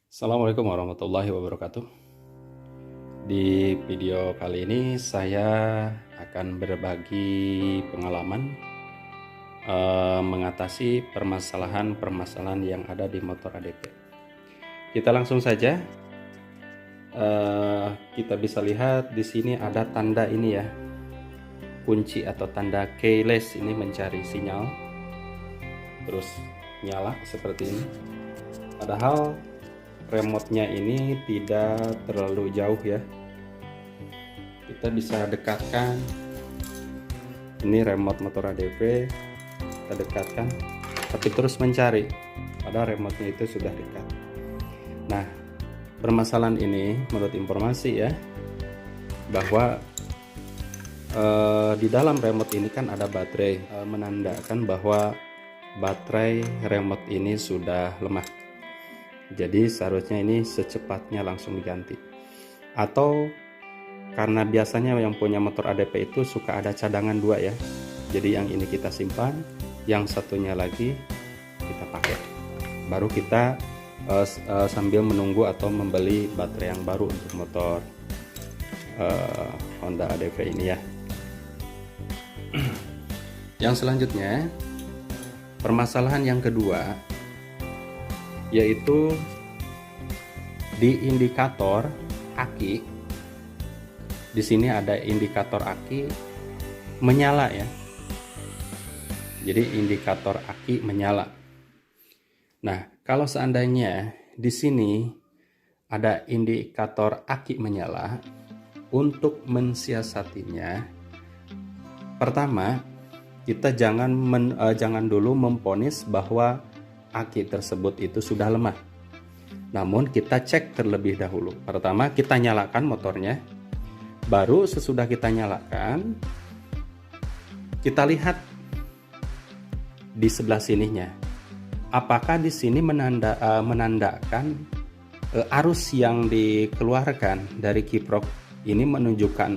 Assalamualaikum warahmatullahi wabarakatuh. Di video kali ini saya akan berbagi pengalaman mengatasi permasalahan-permasalahan yang ada di motor ADP. Kita langsung saja. Kita bisa lihat di sini ada tanda ini ya, kunci atau tanda keyless ini mencari sinyal, terus nyala seperti ini. Padahal remote-nya ini tidak terlalu jauh ya. Kita bisa dekatkan. Ini remote motor ADP, kita dekatkan, tapi terus mencari. Padahal remote-nya itu sudah dekat. Nah, permasalahan ini menurut informasi ya, bahwa di dalam remote ini kan ada baterai, menandakan bahwa baterai remote ini sudah lemah. Jadi seharusnya ini secepatnya langsung diganti. Atau karena biasanya yang punya motor ADP itu suka ada cadangan dua ya. Jadi yang ini kita simpan, yang satunya lagi kita pakai. Baru kita sambil menunggu atau membeli baterai yang baru untuk motor Honda ADV ini ya. Yang selanjutnya, permasalahan yang kedua yaitu di indikator aki. Di sini ada indikator aki menyala ya. Jadi indikator aki menyala. Nah, kalau seandainya di sini ada indikator aki menyala, untuk mensiasatinya, pertama kita jangan dulu memponis bahwa aki tersebut itu sudah lemah. Namun kita cek terlebih dahulu. Pertama kita nyalakan motornya. Baru sesudah kita nyalakan, kita lihat di sebelah sininya. Apakah di sini menandakan arus yang dikeluarkan dari kiprok ini menunjukkan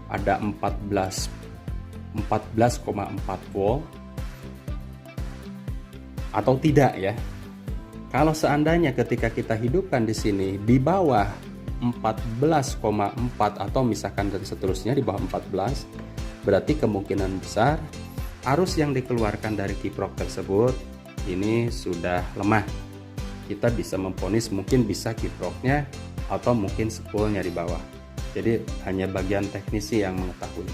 ada 14,4 volt atau tidak ya. Kalau seandainya ketika kita hidupkan di sini di bawah 14,4 atau misalkan dan seterusnya di bawah 14, berarti kemungkinan besar arus yang dikeluarkan dari kiprok tersebut ini sudah lemah. Kita bisa memponis mungkin bisa kiproknya atau mungkin spoolnya di bawah. Jadi hanya bagian teknisi yang mengetahui.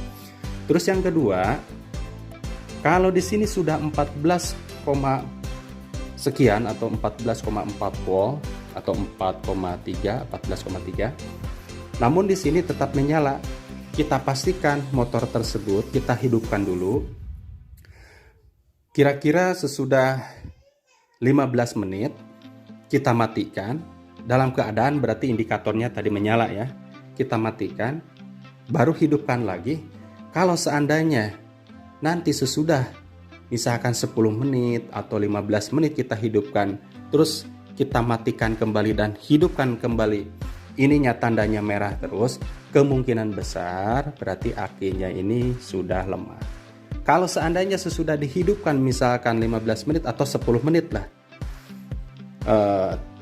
Terus yang kedua, kalau di sini sudah 14, sekian atau 14,4 volt atau 14,3, namun di sini tetap menyala, kita pastikan motor tersebut kita hidupkan dulu. Kira-kira sesudah 15 menit kita matikan, dalam keadaan berarti indikatornya tadi menyala ya. Kita matikan, baru hidupkan lagi. Kalau seandainya nanti sesudah misalkan 10 menit atau 15 menit kita hidupkan, terus kita matikan kembali dan hidupkan kembali, ininya tandanya merah terus, kemungkinan besar berarti akinya ini sudah lemah. Kalau seandainya sesudah dihidupkan misalkan 15 menit atau 10 menit lah,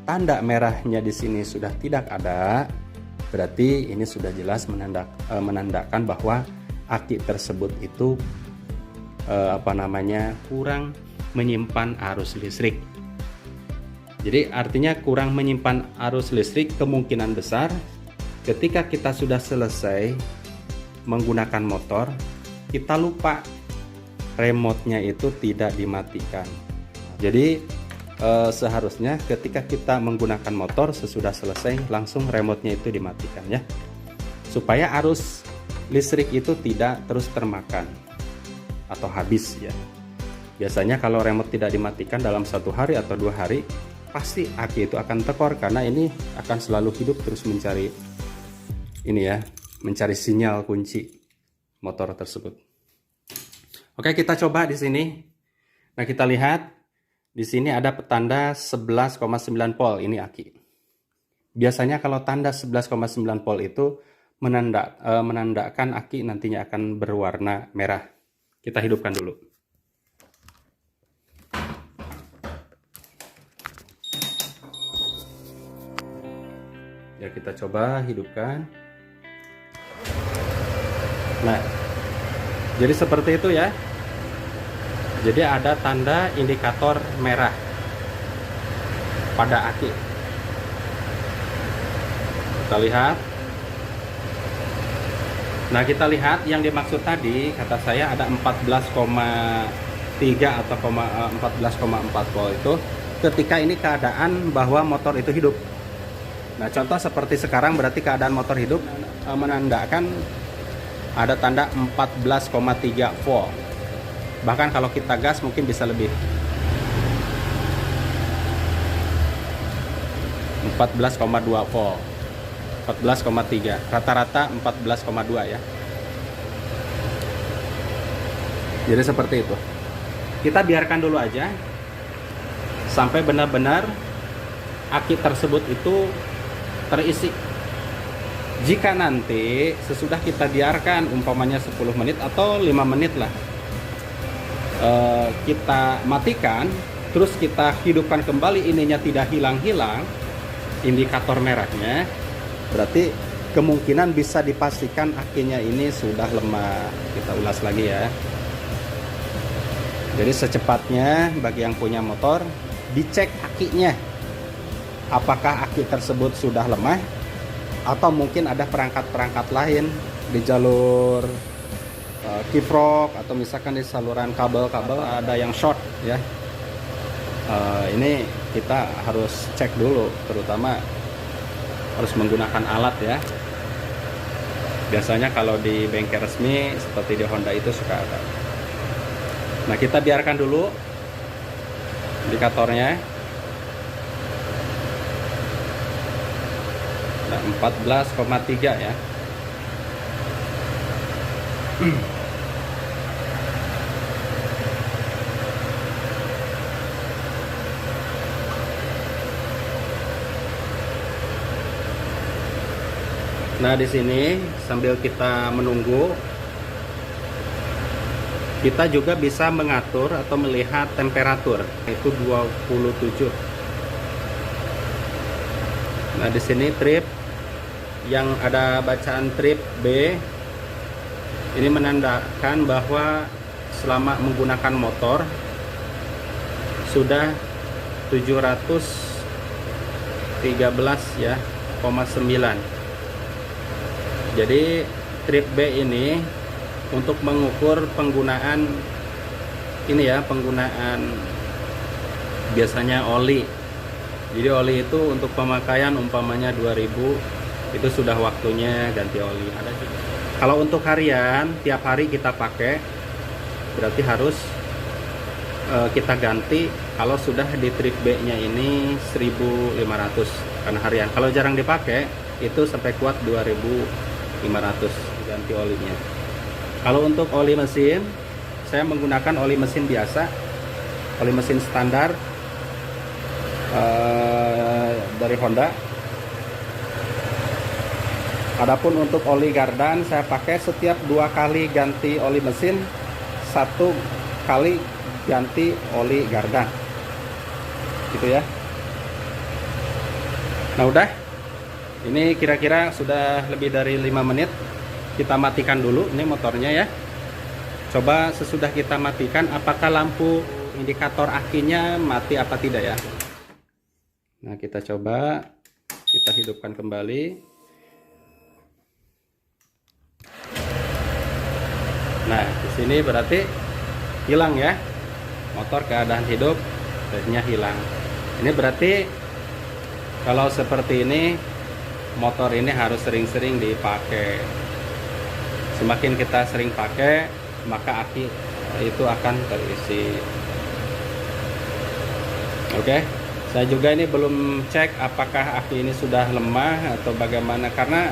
tanda merahnya di sini sudah tidak ada, berarti ini sudah jelas menandakan bahwa aki tersebut itu kurang menyimpan arus listrik. Jadi artinya kurang menyimpan arus listrik, kemungkinan besar ketika kita sudah selesai menggunakan motor, kita lupa remote-nya itu tidak dimatikan. Jadi seharusnya ketika kita menggunakan motor sesudah selesai langsung remote-nya itu dimatikan ya. Supaya arus listrik itu tidak terus termakan atau habis ya. Biasanya kalau remote tidak dimatikan dalam 1 hari atau 2 hari, pasti aki itu akan tekor karena ini akan selalu hidup terus mencari ini ya, mencari sinyal kunci motor tersebut. Oke, kita coba di sini. Nah, kita lihat di sini ada petanda 11,9 volt, ini aki. Biasanya kalau tanda 11,9 volt itu menandakan aki nantinya akan berwarna merah. Kita hidupkan dulu. Ya, kita coba hidupkan. Nah, jadi seperti itu ya. Jadi ada tanda indikator merah pada aki. Kita lihat. Nah, kita lihat yang dimaksud tadi, kata saya ada 14,3 atau 14,4 volt itu ketika ini keadaan bahwa motor itu hidup. Nah, contoh seperti sekarang berarti keadaan motor hidup menandakan ada tanda 14,3 volt. Bahkan kalau kita gas mungkin bisa lebih. 14,2 volt. 14,3. Rata-rata 14,2 ya. Jadi seperti itu. Kita biarkan dulu aja sampai benar-benar aki tersebut itu terisi. Jika nanti sesudah kita biarkan umpamanya 10 menit atau 5 menit lah, kita matikan, terus kita hidupkan kembali, ininya tidak hilang-hilang indikator merahnya, berarti kemungkinan bisa dipastikan akinya ini sudah lemah. Kita ulas lagi ya. Jadi secepatnya bagi yang punya motor, dicek akinya, apakah aki tersebut sudah lemah atau mungkin ada perangkat-perangkat lain di jalur kiprok atau misalkan di saluran kabel-kabel ada yang short ya. Ini kita harus cek dulu, terutama harus menggunakan alat ya. Biasanya kalau di bengkel resmi seperti di Honda itu suka ada. Nah, kita biarkan dulu indikatornya. Nah, 14,3 ya. Nah, di sini sambil kita menunggu, kita juga bisa mengatur atau melihat temperatur, itu 27. Nah, di sini trip yang ada bacaan trip B ini menandakan bahwa selama menggunakan motor sudah 713 ya, 9. Jadi trip B ini untuk mengukur penggunaan ini ya, penggunaan biasanya oli. Jadi oli itu untuk pemakaian umpamanya 2000, itu sudah waktunya ganti oli. Ada juga. Kalau untuk harian, tiap hari kita pakai, berarti harus kita ganti kalau sudah di trip B nya ini 1500 karena harian. Kalau jarang dipakai itu sampai kuat 2500 ganti olinya. Kalau untuk oli mesin, saya menggunakan oli mesin biasa, oli mesin standar dari Honda. Adapun untuk oli gardan, saya pakai setiap 2 kali ganti oli mesin, 1 kali ganti oli gardan, gitu ya. Nah, udah. Ini kira-kira sudah lebih dari 5 menit. Kita matikan dulu ini motornya ya. Coba sesudah kita matikan, apakah lampu indikator akinya mati apa tidak ya. Nah, kita coba, kita hidupkan kembali. Nah, di sini berarti hilang ya, motor keadaan hidup, akhirnya hilang. Ini berarti kalau seperti ini, motor ini harus sering-sering dipakai. Semakin kita sering pakai, maka aki itu akan terisi. Oke, saya juga ini belum cek apakah aki ini sudah lemah atau bagaimana, karena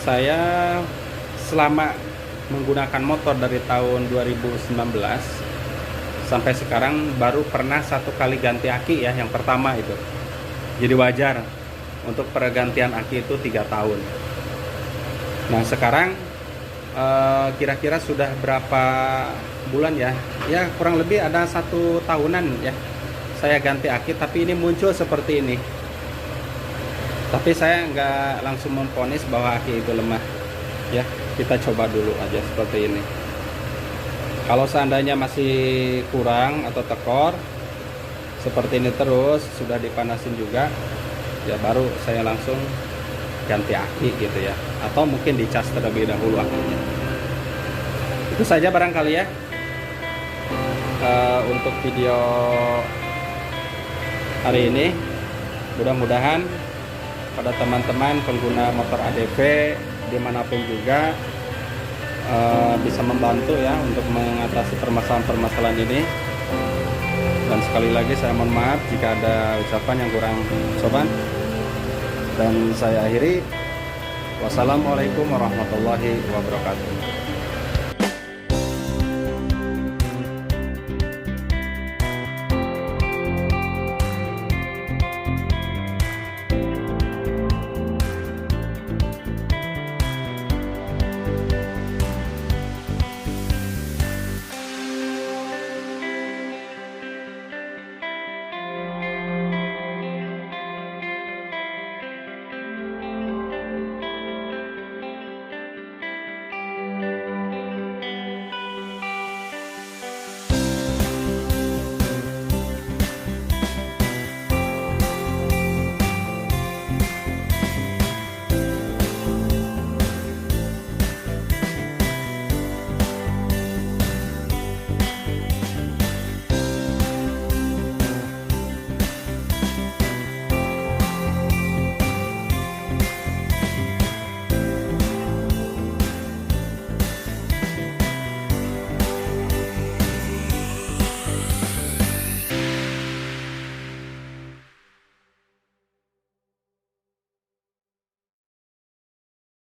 saya selama menggunakan motor dari tahun 2019 sampai sekarang baru pernah 1 kali ganti aki ya, yang pertama itu. Jadi wajar untuk pergantian aki itu 3 tahun. Nah, sekarang kira-kira sudah berapa bulan ya? Ya, kurang lebih ada 1 tahunan ya saya ganti aki, tapi ini muncul seperti ini. Tapi saya nggak langsung memvonis bahwa aki itu lemah ya, kita coba dulu aja seperti ini. Kalau seandainya masih kurang atau tekor seperti ini terus, sudah dipanasin juga ya, baru saya langsung ganti aki gitu ya, atau mungkin dicas terlebih dahulu akinya. Itu saja barangkali ya untuk video hari ini. Mudah-mudahan pada teman-teman pengguna motor ADV dimanapun juga bisa membantu ya untuk mengatasi permasalahan-permasalahan ini. Dan sekali lagi saya mohon maaf jika ada ucapan yang kurang sopan, dan saya akhiri. Wassalamualaikum warahmatullahi wabarakatuh.